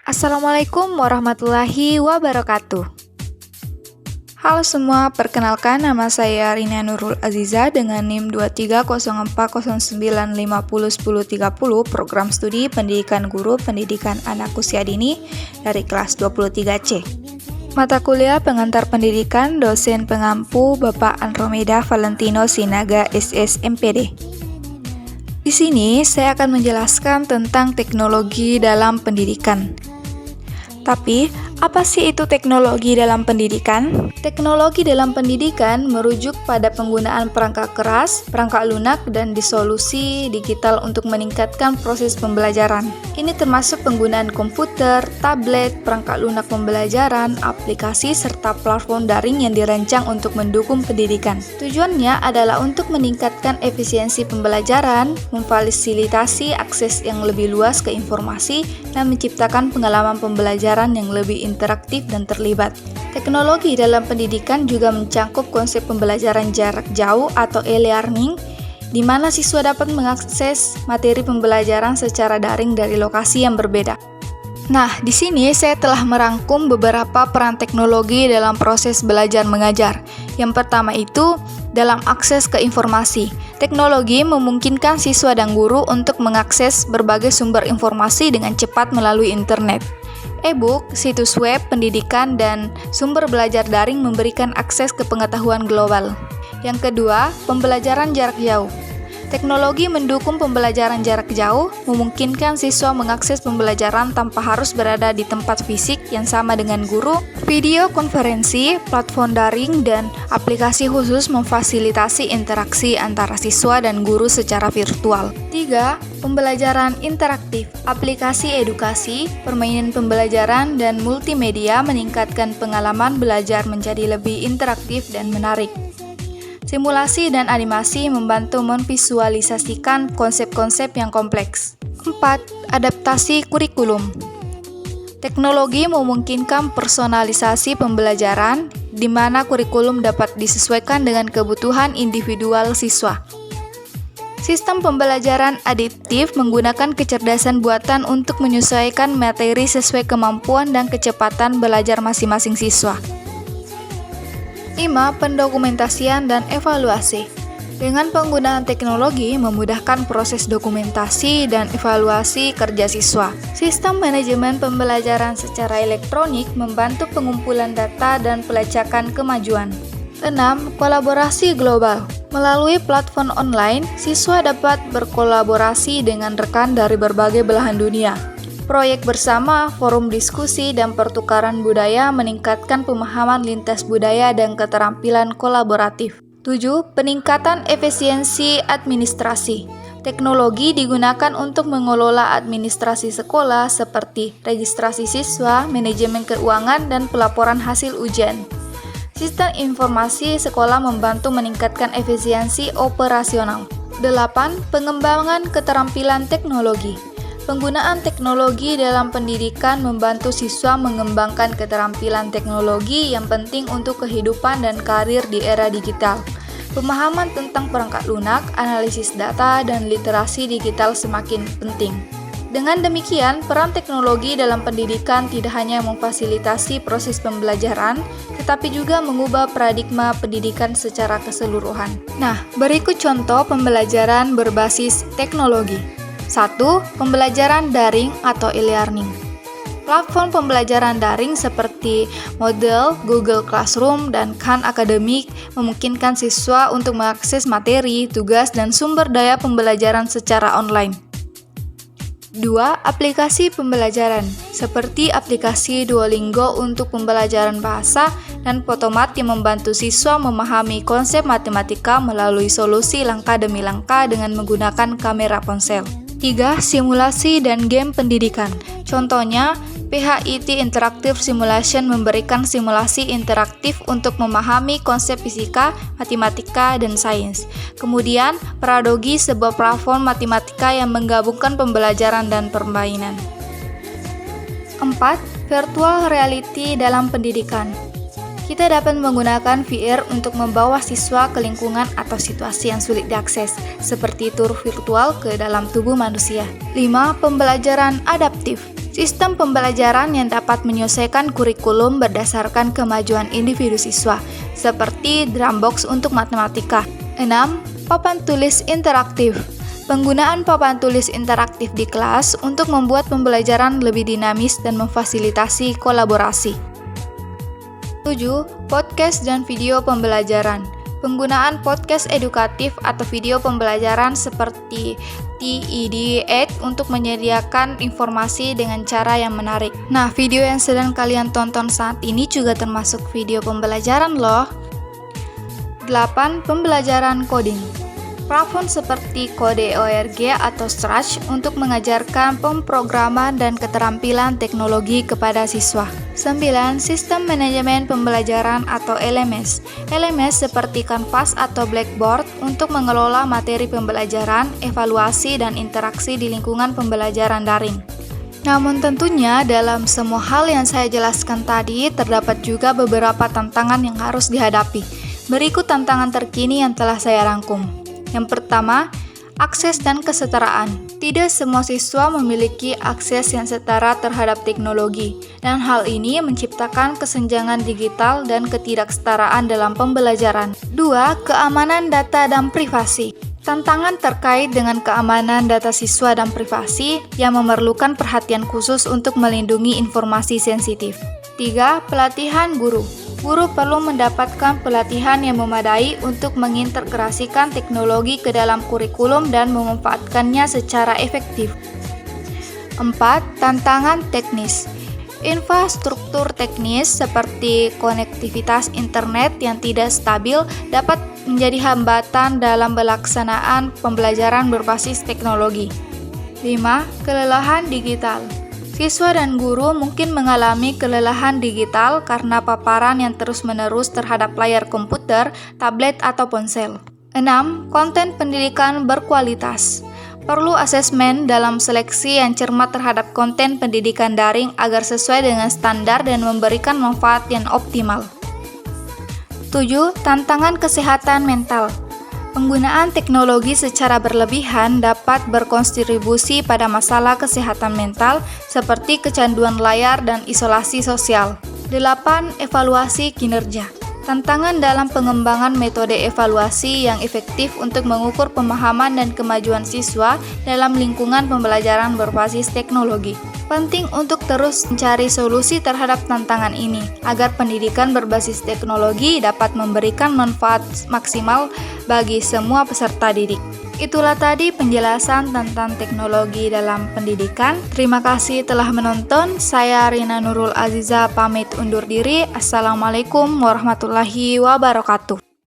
Assalamualaikum warahmatullahi wabarakatuh. Halo semua, perkenalkan nama saya Rina Nurul Aziza dengan NIM 230409501030 Program Studi Pendidikan Guru Pendidikan Anak Usia Dini dari kelas 23C. Mata kuliah pengantar pendidikan dosen pengampu Bapak Andromeda Valentino Sinaga SS MPD. Di sini saya akan menjelaskan tentang teknologi dalam pendidikan. Tapi, apa sih itu teknologi dalam pendidikan? Teknologi dalam pendidikan merujuk pada penggunaan perangkat keras, perangkat lunak, dan disolusi digital untuk meningkatkan proses pembelajaran. Ini termasuk penggunaan komputer, tablet, perangkat lunak pembelajaran, aplikasi, serta platform daring yang dirancang untuk mendukung pendidikan. Tujuannya adalah untuk meningkatkan efisiensi pembelajaran, memfasilitasi akses yang lebih luas ke informasi, dan menciptakan pengalaman pembelajaran yang lebih interaktif dan terlibat. Teknologi dalam pendidikan juga mencakup konsep pembelajaran jarak jauh atau e-learning, di mana siswa dapat mengakses materi pembelajaran secara daring dari lokasi yang berbeda. Nah, di sini saya telah merangkum beberapa peran teknologi dalam proses belajar mengajar. Yang pertama itu, dalam akses ke informasi. Teknologi memungkinkan siswa dan guru untuk mengakses berbagai sumber informasi dengan cepat melalui internet. E-book, situs web, pendidikan, dan sumber belajar daring memberikan akses ke pengetahuan global. Yang kedua, pembelajaran jarak jauh. Teknologi mendukung pembelajaran jarak jauh, memungkinkan siswa mengakses pembelajaran tanpa harus berada di tempat fisik yang sama dengan guru. Video konferensi, platform daring, dan aplikasi khusus memfasilitasi interaksi antara siswa dan guru secara virtual. 3. Pembelajaran interaktif. Aplikasi edukasi, permainan pembelajaran, dan multimedia meningkatkan pengalaman belajar menjadi lebih interaktif dan menarik. Simulasi dan animasi membantu memvisualisasikan konsep-konsep yang kompleks. 4. Adaptasi kurikulum. Teknologi memungkinkan personalisasi pembelajaran, di mana kurikulum dapat disesuaikan dengan kebutuhan individual siswa. Sistem pembelajaran adaptif menggunakan kecerdasan buatan untuk menyesuaikan materi sesuai kemampuan dan kecepatan belajar masing-masing siswa. 5. Pendokumentasian dan evaluasi. Dengan penggunaan teknologi memudahkan proses dokumentasi dan evaluasi kerja siswa. Sistem manajemen pembelajaran secara elektronik membantu pengumpulan data dan pelacakan kemajuan. 6. Kolaborasi global. Melalui platform online, siswa dapat berkolaborasi dengan rekan dari berbagai belahan dunia. Proyek bersama, forum diskusi, dan pertukaran budaya meningkatkan pemahaman lintas budaya dan keterampilan kolaboratif. 7. Peningkatan efisiensi administrasi. Teknologi digunakan untuk mengelola administrasi sekolah seperti registrasi siswa, manajemen keuangan, dan pelaporan hasil ujian. Sistem informasi sekolah membantu meningkatkan efisiensi operasional. 8. Pengembangan keterampilan teknologi. Penggunaan teknologi dalam pendidikan membantu siswa mengembangkan keterampilan teknologi yang penting untuk kehidupan dan karir di era digital. Pemahaman tentang perangkat lunak, analisis data, dan literasi digital semakin penting. Dengan demikian, peran teknologi dalam pendidikan tidak hanya memfasilitasi proses pembelajaran, tetapi juga mengubah paradigma pendidikan secara keseluruhan. Nah, berikut contoh pembelajaran berbasis teknologi. 1. Pembelajaran daring atau e-learning. Platform pembelajaran daring seperti Moodle, Google Classroom, dan Khan Academic memungkinkan siswa untuk mengakses materi, tugas, dan sumber daya pembelajaran secara online. 2. Aplikasi pembelajaran seperti aplikasi Duolingo untuk pembelajaran bahasa dan Potomat yang membantu siswa memahami konsep matematika melalui solusi langkah demi langkah dengan menggunakan kamera ponsel. 3. Simulasi dan game pendidikan. Contohnya, PHIT Interactive Simulation memberikan simulasi interaktif untuk memahami konsep fisika, matematika, dan sains. Kemudian, Pradogi, sebuah platform matematika yang menggabungkan pembelajaran dan permainan. 4. Virtual reality dalam pendidikan. Kita dapat menggunakan VR untuk membawa siswa ke lingkungan atau situasi yang sulit diakses, seperti tur virtual ke dalam tubuh manusia. 5. Pembelajaran adaptif. Sistem pembelajaran yang dapat menyesuaikan kurikulum berdasarkan kemajuan individu siswa, seperti Drumbox untuk matematika. 6. Papan tulis interaktif. Penggunaan papan tulis interaktif di kelas untuk membuat pembelajaran lebih dinamis dan memfasilitasi kolaborasi. 7. Podcast dan video pembelajaran. Penggunaan podcast edukatif atau video pembelajaran seperti TED untuk menyediakan informasi dengan cara yang menarik. Nah, video yang sedang kalian tonton saat ini juga termasuk video pembelajaran loh. 8. Pembelajaran coding. Platform seperti Code.org atau Scratch untuk mengajarkan pemrograman dan keterampilan teknologi kepada siswa. 9. Sistem manajemen pembelajaran atau LMS. LMS seperti Canvas atau Blackboard untuk mengelola materi pembelajaran, evaluasi, dan interaksi di lingkungan pembelajaran daring. Namun tentunya dalam semua hal yang saya jelaskan tadi terdapat juga beberapa tantangan yang harus dihadapi. Berikut tantangan terkini yang telah saya rangkum. Yang pertama, akses dan kesetaraan. Tidak semua siswa memiliki akses yang setara terhadap teknologi, dan hal ini menciptakan kesenjangan digital dan ketidaksetaraan dalam pembelajaran. 2. Keamanan data dan privasi. Tantangan terkait dengan keamanan data siswa dan privasi yang memerlukan perhatian khusus untuk melindungi informasi sensitif. 3. Pelatihan guru. Guru perlu mendapatkan pelatihan yang memadai untuk mengintegrasikan teknologi ke dalam kurikulum dan memanfaatkannya secara efektif. 4. Tantangan teknis. Infrastruktur teknis seperti konektivitas internet yang tidak stabil dapat menjadi hambatan dalam pelaksanaan pembelajaran berbasis teknologi. 5. Kelelahan digital. Siswa dan guru mungkin mengalami kelelahan digital karena paparan yang terus-menerus terhadap layar komputer, tablet, atau ponsel. 6. Konten pendidikan berkualitas. Perlu asesmen dalam seleksi yang cermat terhadap konten pendidikan daring agar sesuai dengan standar dan memberikan manfaat yang optimal. 7. Tantangan kesehatan mental. Penggunaan teknologi secara berlebihan dapat berkontribusi pada masalah kesehatan mental seperti kecanduan layar dan isolasi sosial. 8. Evaluasi kinerja. Tantangan dalam pengembangan metode evaluasi yang efektif untuk mengukur pemahaman dan kemajuan siswa dalam lingkungan pembelajaran berbasis teknologi. Penting untuk terus mencari solusi terhadap tantangan ini, agar pendidikan berbasis teknologi dapat memberikan manfaat maksimal bagi semua peserta didik. Itulah tadi penjelasan tentang teknologi dalam pendidikan. Terima kasih telah menonton. Saya Rina Nurul Aziza pamit undur diri. Assalamualaikum warahmatullahi wabarakatuh.